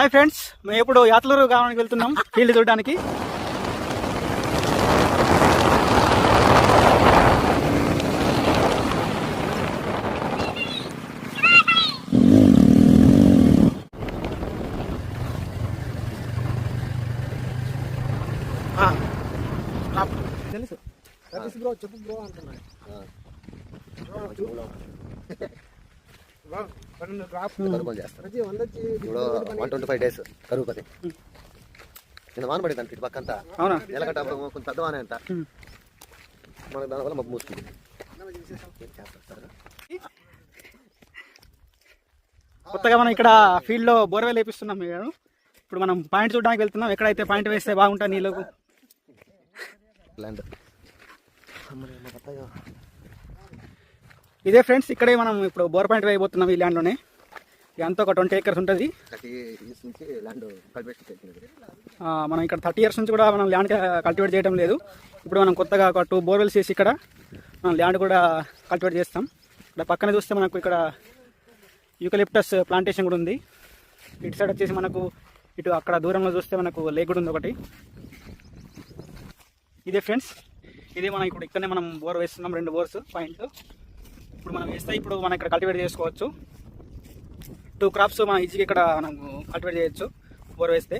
Hi friends, మేము ఇప్పుడు యాత్లూరు గ్రామానికి వెళ్తున్నాం ఫీల్డ్ చూడడానికి. తెలుసు బ్రో, చెప్పు బ్రో అంటున్నా. 125 days కరువు పది నిన్న వాన పడింది అంత ఇటు పక్క అంతా ఎలగట్ట కొంచెం పెద్ద వానే అంట మనకు దానివల్ల మబ్బు మూసుకుంది. కొత్తగా మనం ఇక్కడ ఫీల్డ్ లో బోర్వెల్ వేపిస్తున్నాం. ఇప్పుడు మనం పాయింట్ చూడడానికి వెళ్తున్నాం. ఎక్కడైతే పాయింట్ వేస్తే బాగుంటుంది నీళ్ళకు. ఇదే ఫ్రెండ్స్, ఇక్కడే మనం ఇప్పుడు బోర్ పాయింట్ వేయబోతున్నాం. ఈ ల్యాండ్లోనే అంతా ఒక 20 acres ఉంటుంది. మనం ఇక్కడ 30 years నుంచి కూడా మనం ల్యాండ్ కల్టివేట్ చేయడం లేదు. ఇప్పుడు మనం కొత్తగా ఒక 2 బోర్వెల్స్ చేసి ఇక్కడ మనం ల్యాండ్ కూడా కల్టివేట్ చేస్తాం. ఇక్కడ పక్కన చూస్తే మనకు ఇక్కడ యూకలిప్టస్ ప్లాంటేషన్ కూడా ఉంది. ఇటు సైడ్ వచ్చేసి మనకు ఇటు అక్కడ దూరంలో చూస్తే మనకు లేక్ కూడా ఉంది ఒకటి. ఇదే ఫ్రెండ్స్, ఇదే మనం ఇప్పుడు ఇక్కడనే మనం బోర్ వేస్తున్నాం. 2 బోర్స్ పాయింట్లు ఇప్పుడు మనం వేస్తే ఇప్పుడు మనం ఇక్కడ కల్టివేట్ చేసుకోవచ్చు. 2 crops మనం ఈజీగా ఇక్కడ మనం కల్టివేట్ చేయొచ్చు బోర్ వేస్తే.